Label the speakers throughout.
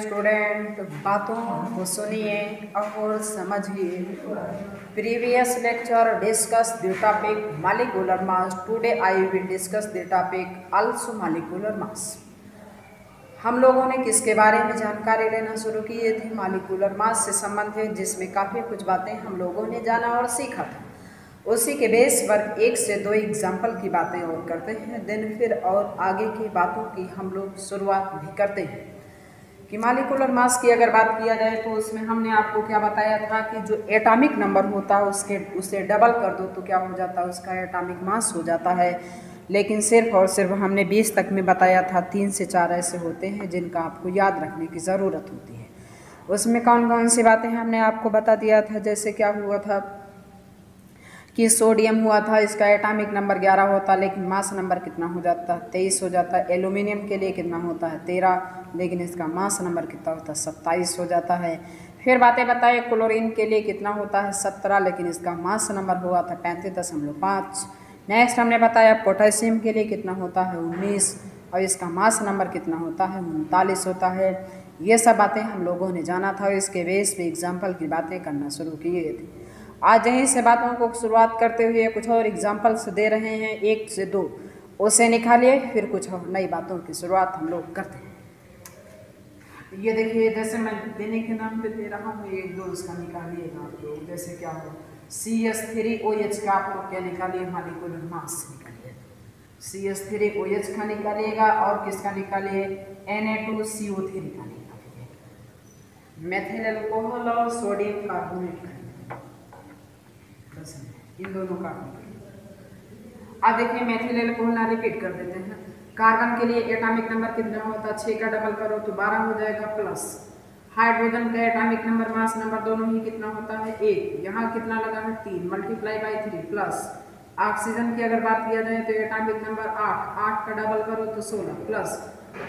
Speaker 1: Student, बातों को सुनिए और समझिए। Previous lecture discuss the topic molecular mass. Today I will discuss the topic also molecular mass. हम लोगों ने किसके बारे में जानकारी लेना शुरू किए थे? मॉलिक्यूलर मास से संबंधित, जिसमें काफ़ी कुछ बातें हम लोगों ने जाना और सीखा था। उसी के बेस पर 1 से 2 एग्जाम्पल की बातें और करते हैं, देन फिर और आगे की बातों की हम लोग शुरुआत भी करते हैं। कि मॉलिक्यूलर मास की अगर बात किया जाए तो उसमें हमने आपको क्या बताया था कि जो एटॉमिक नंबर होता है उसे डबल कर दो तो क्या हो जाता है, उसका एटॉमिक मास हो जाता है। लेकिन सिर्फ और सिर्फ हमने 20 तक में बताया था। 3 से 4 ऐसे होते हैं जिनका आपको याद रखने की ज़रूरत होती है। उसमें कौन कौन सी बातें हमने आपको बता दिया था। जैसे क्या हुआ था कि सोडियम हुआ था, इसका एटॉमिक नंबर 11 होता, लेकिन मास नंबर कितना हो जाता है? 23 हो जाता है। एल्यूमिनियम के लिए कितना होता है? 13, लेकिन इसका मास नंबर कितना होता है? 27 हो जाता है। फिर बातें बताए क्लोरीन के लिए कितना होता है? 17, लेकिन इसका मास नंबर हुआ था 35.5। नेक्स्ट हमने बताया पोटेशियम के लिए कितना होता है? 19, और इसका मास नंबर कितना होता है? 39 होता है। ये सब बातें हम लोगों ने जाना था और इसके बेस पे एग्जाम्पल की बातें करना शुरू किए थे। आज यहीं से बातों को शुरुआत करते हुए कुछ और एग्जाम्पल्स दे रहे हैं, 1 से 2 उसे निकालिए, फिर कुछ और नई बातों की शुरुआत हम लोग करते हैं। ये देखिए, जैसे मैं देने के नाम पे दे रहा हूँ, 1 2 उसका निकालिएगा आप लोग। जैसे क्या हो, CH3OH का आप लोग क्या निकालिए? मॉलिक्यूलर मास निकालिए। CH3OH का निकालिएगा और किसका निकालिए? Na2CO3 का निकालिए। मेथिल अल्कोहल और सोडियम कार्बोनेट का, इन दोनों का। अब देखिए मेथिल अल्कोहल रिपीट कर देते हैं। कार्बन के लिए एटॉमिक नंबर कितना होता है? 6 का डबल करो तो 12 हो जाएगा, प्लस हाइड्रोजन का एटॉमिक नंबर मास नंबर दोनों ही कितना होता है? 1। यहाँ कितना लगा है? 3 मल्टीप्लाई बाई 3, प्लस ऑक्सीजन की अगर बात किया जाए तो एटॉमिक नंबर 8 का डबल करो तो 16, प्लस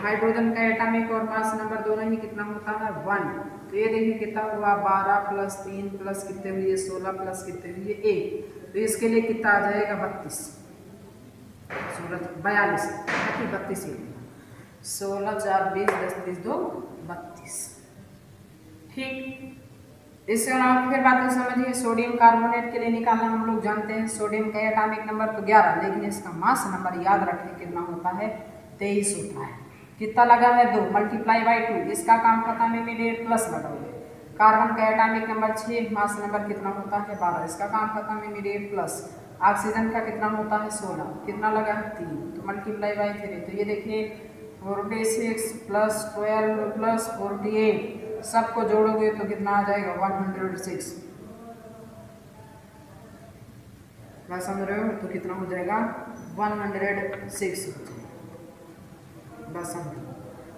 Speaker 1: हाइड्रोजन का एटॉमिक और मास नंबर दोनों ही कितना होता है? 1। तो ये देखिए कितना हुआ? 12 प्लस 3 प्लस कितने हुए? 16 प्लस कितने हुए? 1। तो इसके लिए कितना आ जाएगा? 32। 42, 32 16 4 20 10 30 2 32। ठीक, इससे अलावा फिर बातें समझिए। सोडियम कार्बोनेट के लिए निकालना हम लोग जानते हैं। सोडियम का एटॉमिक नंबर तो 11, लेकिन इसका मास नंबर याद रखें कितना होता है? 23 होता है। कितना लगा है? 2 मल्टीप्लाई बाई 2। इसका काम पता में इमीडिएट प्लस लगाओगे। कार्बन का एटॉमिक नंबर 6, मास नंबर कितना होता है? 12। इसका काम पता में इमीडिएट प्लस। ऑक्सीजन का कितना होता है? 16। कितना लगा है? 3, तो मल्टीप्लाई बाई 3। तो ये देखिए 46 प्लस 12 प्लस 48, सबको जोड़ोगे तो कितना आ जाएगा? 106। क्या समझ रहे हो? तो कितना हो जाएगा? 106 हो जाएगा। बस समझो।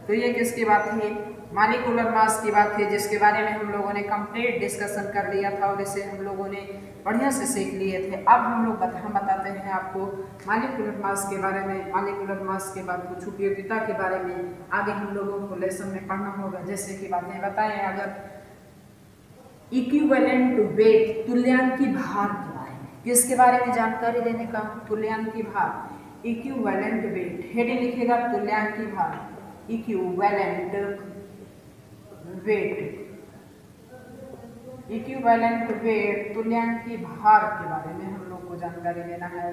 Speaker 1: तो ये किसकी बात थी? मॉलिक्यूलर मास की बात थी, जिसके बारे में हम लोगों ने कंप्लीट डिस्कशन कर लिया था और इसे हम लोगों ने बढ़िया से सीख लिए थे। अब हम बताते हैं आपको मॉलिक्यूलर मास के बारे में। मॉलिक्यूलर मास के बाद कुछ उपयोगिता के बारे में आगे हम लोगों को लेसन में पढ़ना होगा। जैसे कि बातें बताएं, अगर इक्विवेलेंट वेट, तुल्यांकी भार के बारे में, किसके बारे में जानकारी लेने का? तुल्यांकी भार, इक्विवेलेंट वेट। हेडिंग लिखेगा तुल्यांकी भार, इक्विवेलेंट वेट, इक्विवेलेंट वेट, तुल्यांकी भार के बारे में हम लोग को जानकारी लेना है।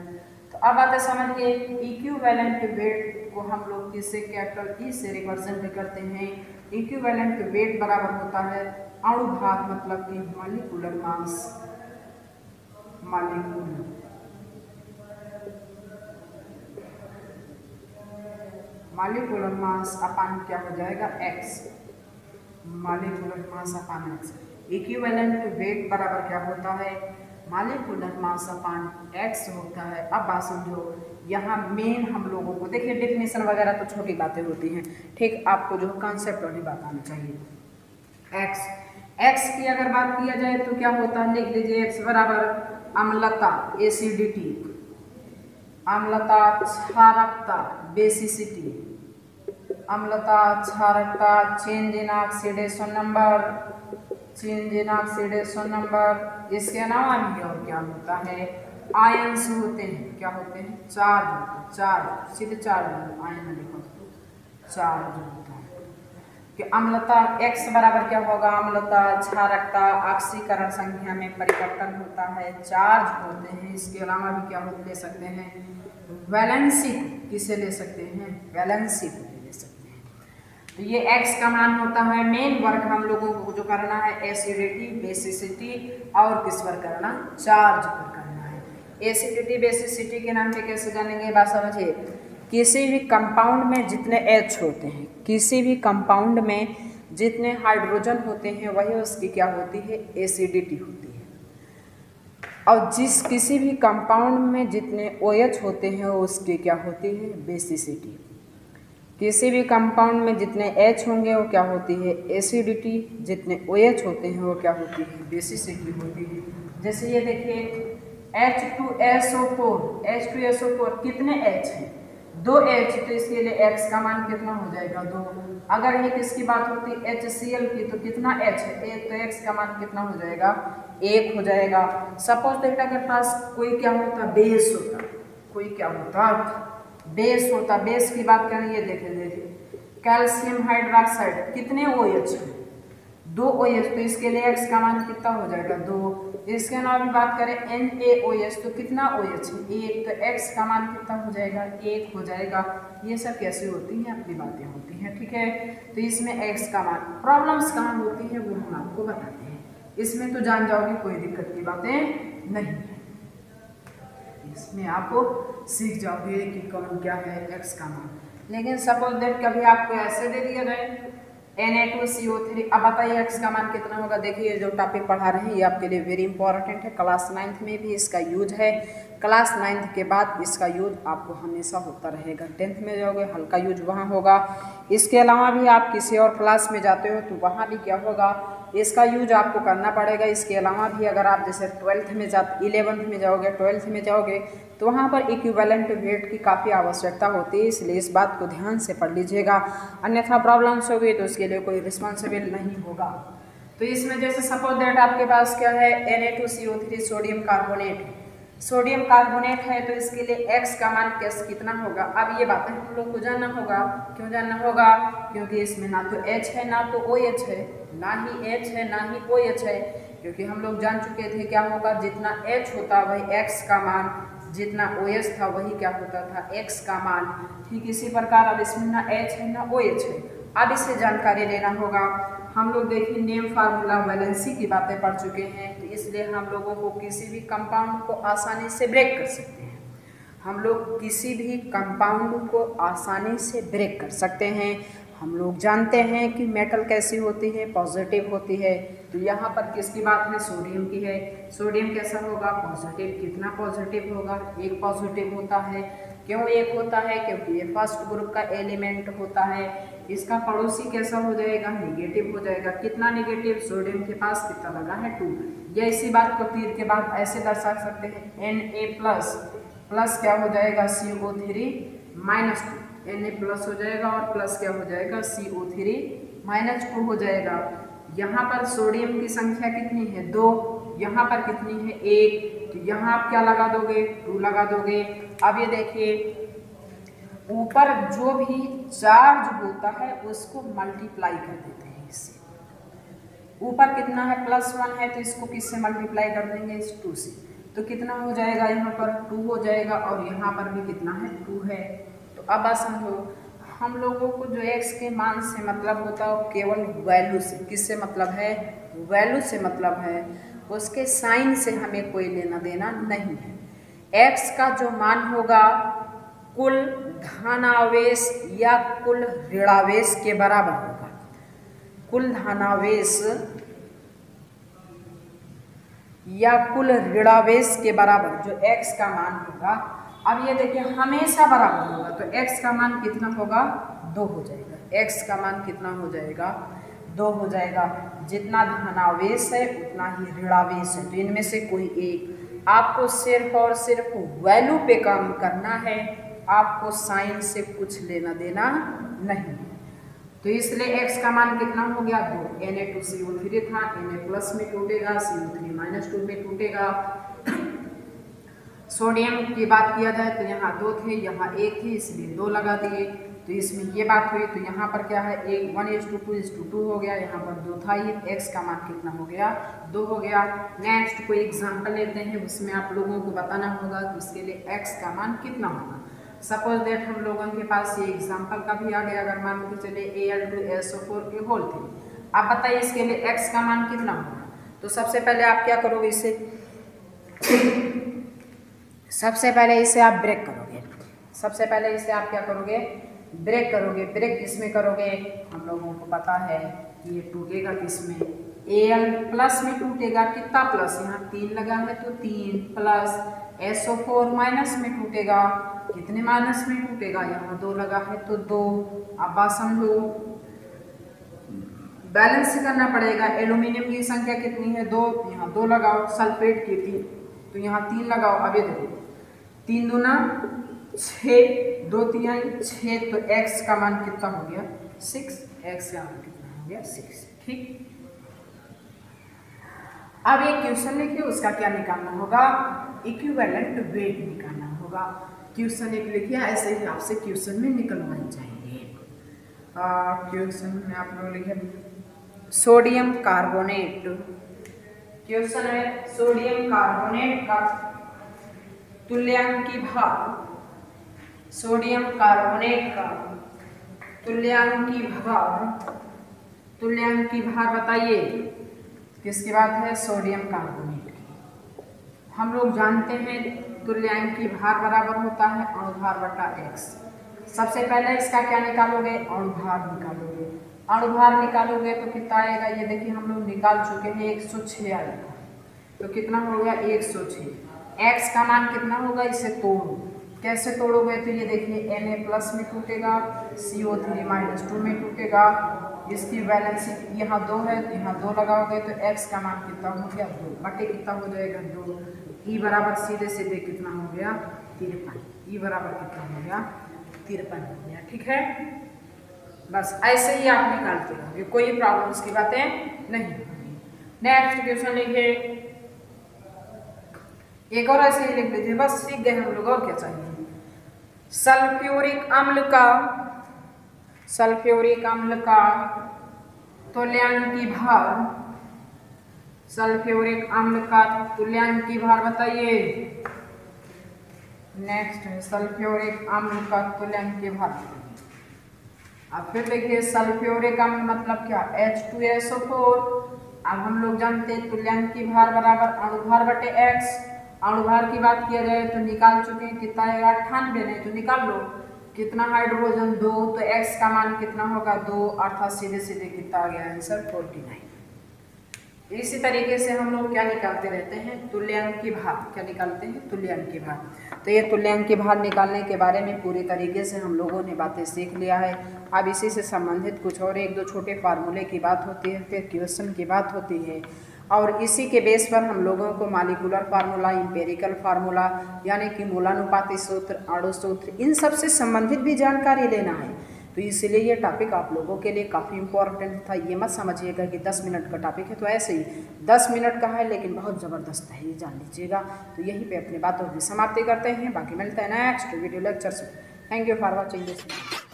Speaker 1: तो अब आते समझिए, इक्विवेलेंट वेट को हम लोग किससे? कैपिटल ई से रिप्रेजेंट करते हैं। इक्विवेलेंट वेट बराबर होता है अणु भार, मतलब कि मॉलिक्यूलर मास, मॉलिक्यूलर मास अपान क्या हो जाएगा? x। मॉलिक्यूलर मास अपान x। इक्विवेलेंट वेट बराबर क्या होता है? मॉलिक्यूलर मास अपान x होता है। अब बात समझो, यहाँ मेन हम लोगों को देखिए, डेफिनेशन वगैरह तो छोटी बातें होती हैं, ठीक, आपको जो कॉन्सेप्ट वाली बात आनी चाहिए। x की अगर बात किया जाए तो क्या होता है? लिख लीजिए x बराबर अम्लता, एसिडिटी, अम्लता, क्षारकता, बेसिसिटी, अम्लता, क्षारकता, change in oxidation number, change in oxidation number. इसके अलावा भी और क्या होता है? आयंस होते हैं। क्या होते हैं? चार्ज होते हैं। चार्ज, सीधे चार्ज, आयन लिखो तो चार्ज होता है। कि अम्लता X बराबर क्या होगा, अम्लता, क्षारकता, ऑक्सीकरण संख्या में परिवर्तन होता है, चार्ज होते हैं। इसके अलावा भी क्या ले सकते हैं, वैलेंसी, किसे ले सकते हैं, वैलेंसी को ले सकते हैं। तो ये X का मान होता है। मेन वर्क हम लोगों को जो करना है एसिडिटी, बेसिसिटी और किस पर करना, चार्ज पर करना है। एसिडिटी बेसिसिटी के नाम पे कैसे जानेंगे, बात समझिए। किसी भी कंपाउंड में जितने H होते हैं, किसी भी कंपाउंड में जितने हाइड्रोजन होते हैं वही उसकी क्या होती है, एसिडिटी होती है। और किसी भी कंपाउंड में जितने OH होते हैं उसकी क्या होती है, बेसिसिटी। किसी भी कंपाउंड में जितने H होंगे वो क्या होती है, एसिडिटी। जितने OH होते हैं वो क्या होती है, बेसिसिटी होती है। जैसे ये देखिए H2SO4 कितने H हैं, 2 H, तो इसके लिए X का मान कितना हो जाएगा, 2। अगर ये किसकी बात होती है HCl की, तो कितना H है, 1, तो X का मान कितना हो जाएगा, 1 हो जाएगा। सपोज दैट अगर पास कोई क्या होता, बेस होता, कोई क्या होता, बेस होता, बेस की बात करें, ये देखिए कैल्शियम हाइड्रोक्साइड कितने OH है, 2 OH, तो इसके लिए X का मान कितना हो जाएगा, 2। इसके अलावा भी बात करें NaOH, तो कितना OH है, 1, तो X का मान कितना हो जाएगा, 1 हो जाएगा। ये सब कैसे होती हैं, अपनी बातें होती हैं, ठीक है। तो इसमें X का मान, प्रॉब्लम्स कहाँ होती है वो हम आपको बताते हैं। इसमें तो जान जाओगे, कोई दिक्कत की बातें नहीं है, इसमें आपको सीख जाओगे कि कौन क्या है X का मान। लेकिन सपोज दैट कभी आपको ऐसे दे दिया जाए Na2CO3, अब बताइए X का मान कितना होगा। देखिए जो टॉपिक पढ़ा रहे हैं ये आपके लिए वेरी इंपॉर्टेंट है, क्लास 9th में भी इसका यूज है, क्लास 9th के बाद इसका यूज आपको हमेशा होता रहेगा। 10th में जाओगे हल्का यूज वहाँ होगा। इसके अलावा भी आप किसी और क्लास में जाते हो तो वहाँ भी क्या होगा, इसका यूज आपको करना पड़ेगा। इसके अलावा भी अगर आप जैसे 12th में 11th में जाओगे, 12th में जाओगे तो वहाँ पर इक्विवेलेंट वेट की काफ़ी आवश्यकता होती है, इसलिए इस बात को ध्यान से पढ़ लीजिएगा, अन्यथा प्रॉब्लम्स होगी तो उसके लिए कोई रिस्पॉन्सिबल नहीं होगा। तो इसमें जैसे सपोज दैट आपके पास क्या है, Na2CO3 sodium carbonate, sodium carbonate है, तो इसके लिए X का मान कैसे कितना होगा। अब ये बातें हम लोग को जानना होगा। क्यों जानना होगा, क्योंकि इसमें ना तो H है ना तो OH है, ना ही H है ना ही OH है, क्योंकि हम लोग जान चुके थे क्या होगा, जितना H होता वही X का मान, जितना OH था वही क्या होता था, X का मान। ठीक इसी प्रकार अब इसमें ना H है ना OH है, अब इससे जानकारी लेना होगा। हम लोग देखिए नेम फार्मूला वैलेंसी की बातें पढ़ चुके हैं, तो इसलिए हम लोगों को किसी भी कंपाउंड को आसानी से ब्रेक कर सकते हैं। हम लोग किसी भी कंपाउंड को आसानी से ब्रेक कर सकते हैं। हम लोग जानते हैं कि मेटल कैसी होती है, पॉजिटिव होती है। तो यहाँ पर किसकी बात है, सोडियम की है। सोडियम कैसा होगा, पॉजिटिव। कितना पॉजिटिव होगा, 1 पॉजिटिव होता है। क्यों 1 होता है, क्योंकि ये फर्स्ट ग्रुप का एलिमेंट होता है। इसका पड़ोसी कैसा हो जाएगा, निगेटिव हो जाएगा। कितना निगेटिव, सोडियम के पास कितना लगा है, 2। या इसी बात को तीर के बाद ऐसे दर्शा सकते हैं, Na प्लस क्या हो जाएगा, CO3 माइनस 2। Na प्लस हो जाएगा और प्लस क्या हो जाएगा, CO3 माइनस 2 हो जाएगा। यहाँ पर सोडियम की संख्या कितनी है, 2। यहाँ पर कितनी है, 1। तो यहाँ आप क्या लगा दोगे, 2 लगा दोगे। अब ये देखिए ऊपर जो भी चार्ज होता है उसको मल्टीप्लाई कर देते हैं इससे। ऊपर कितना है, +1 है, तो इसको किससे मल्टीप्लाई कर देंगे, इस 2 से। तो कितना हो जाएगा, यहाँ पर 2 हो जाएगा और यहाँ पर भी कितना है, 2 है। तो अब बात समझो, हम लोगों को जो X के मान से मतलब होता है वो केवल वैल्यू से, किससे मतलब है, वैल्यू से मतलब है, उसके साइन से हमें कोई लेना देना नहीं है। X का जो मान होगा कुल धनावेश या कुल ऋणावेश के बराबर होगा। कुल धनावेश या कुल ऋणावेश के बराबर जो X का मान होगा, अब ये देखिए हमेशा बराबर होगा, तो X का मान कितना होगा, 2 हो जाएगा। X का मान कितना हो जाएगा, 2 हो जाएगा। जितना धनावेश है उतना ही ऋणावेश है, तो इनमें से कोई एक। आपको सिर्फ और सिर्फ वैल्यू पे काम करना है, आपको साइन से कुछ लेना देना नहीं। तो इसलिए X का मान कितना हो गया, 2। Na2CO3 था, Na प्लस में टूटेगा, CO3 माइनस 2 में टूटेगा। सोडियम की बात किया जाए तो यहाँ 2 थे, यहाँ 1 थी, इसलिए 2 लगा दिए। तो इसमें ये बात हुई। तो यहाँ पर क्या है, 1:2 हो गया, यहाँ पर 2 था, ये x का मान कितना हो गया, 2 हो गया। नेक्स्ट कोई एग्जाम्पल लेते हैं, उसमें आप लोगों को बताना होगा कि उसके लिए x का मान कितना होगा। सपोज दैट हम लोगों के पास ये एग्जाम्पल का भी आ गया, अगर मान के चले Al2SO4 के होल थे। आप बताइए इसके लिए x का मान कितना होगा। तो सबसे पहले आप क्या करोगे, इसे सबसे पहले इसे आप ब्रेक करोगे। सबसे पहले इसे आप क्या करोगे, ब्रेक करोगे। ब्रेक किसमें करोगे, हम लोगों को पता है कि ये टूटेगा किसमें, Al प्लस में टूटेगा, कितना प्लस, यहाँ 3 लगा है तो 3 प्लस SO4 माइनस में टूटेगा, कितने माइनस में टूटेगा, यहाँ 2 लगा है तो 2। अब बात समझो, बैलेंस करना पड़ेगा। एल्यूमिनियम की संख्या कितनी है, 2, यहाँ 2 लगाओ, सल्फेट की 3 तो यहाँ 3 लगाओ। अब ये देखो 3 दूना 6, 2 तिहाई 6, तो x का मान कितना हो गया, 6। x का मान कितना हो गया, 6। ठीक, अब एक क्वेश्चन लिखिए, उसका क्या निकालना होगा, इक्विवेलेंट वेट निकालना होगा। क्वेश्चन एक लिखिए, ऐसे ही आपसे क्वेश्चन में निकलवाए जाएंगे। क्वेश्चन में आप लोग लिखे सोडियम कार्बोनेट, क्वेश्चन है सोडियम कार्बोनेट का तुल्यांकी भार, सोडियम कार्बोनेट का तुल्यांकी भार बताइए। किसकी बात है, सोडियम कार्बोनेट की। हम लोग जानते हैं तुल्यांकी भार बराबर होता है अणुभार बटा x। सबसे पहले इसका क्या निकालोगे, अणुभार निकालोगे। अणुभार निकालोगे तो कितना आएगा, ये देखिए हम लोग निकाल चुके हैं, 106 आएगा। तो कितना हो गया, 106। x का मान कितना होगा, इसे तोड़ो। कैसे तोड़ोगे, तो ये देखिए Na प्लस में टूटेगा, CO3 माइनस 2 में टूटेगा। इसकी वैलेंसी यहाँ 2 है, तो यहाँ 2 लगाओगे तो x का मान कितना हो गया, 2 बटे कितना हो जाएगा, 2। E बराबर सीधे सीधे कितना हो गया, 53। E बराबर कितना हो गया, 53 हो गया। ठीक है, बस ऐसे ही आप निकालते रहोगे, कोई प्रॉब्लम्स की बातें नहीं होगी। नेक्स्ट क्वेश्चन लिखिए, एक और ऐसे ही लिख लीजिए, बस सीख गए हम लोग, और क्या चाहिए। सल्फ्यूरिक अम्ल का तुल्यांकी भार, सल्फ्यूरिक अम्ल का तुल्यांकी भार बताइए। नेक्स्ट है सल्फ्यूरिक अम्ल का तुल्यांकी भार। अब फिर देखिए सल्फ्यूरिक अम्ल मतलब क्या, H2SO4। अब हम लोग जानते हैं तुल्यांकी भार बराबर अणुभार बटे x। अणुभार की बात किया जाए तो निकाल चुके हैं, कितना है 98, नहीं तो निकाल लो कितना, हाइड्रोजन 2, तो x का मान कितना होगा, 2, अर्थात सीधे सीधे कितना आ गया आंसर, 49। इसी तरीके से हम लोग क्या निकालते रहते हैं, तुल्यांकी भार। क्या निकालते हैं, तुल्यांकी भार। तो ये तुल्यांकी भार निकालने के बारे में पूरी तरीके से हम लोगों ने बातें सीख लिया है। अब इसी से संबंधित कुछ और 1-2 छोटे फार्मूले की बात होती है, फिर क्वेश्चन की बात होती है, और इसी के बेस पर हम लोगों को मॉलिक्यूलर फार्मूला, एम्पिरिकल फार्मूला यानी कि मूलानुपाती सूत्र, अणु सूत्र, इन सब से संबंधित भी जानकारी लेना है। तो इसलिए ये टॉपिक आप लोगों के लिए काफ़ी इंपॉर्टेंट था। ये मत समझिएगा कि 10 मिनट का टॉपिक है, तो ऐसे ही 10 मिनट का है लेकिन बहुत ज़बरदस्त है, ये जान लीजिएगा। तो यहीं पे अपनी बातों की समाप्ति करते हैं, बाकी मिलते हैं नेक्स्ट वीडियो लेक्चर से। Thank you for watching this.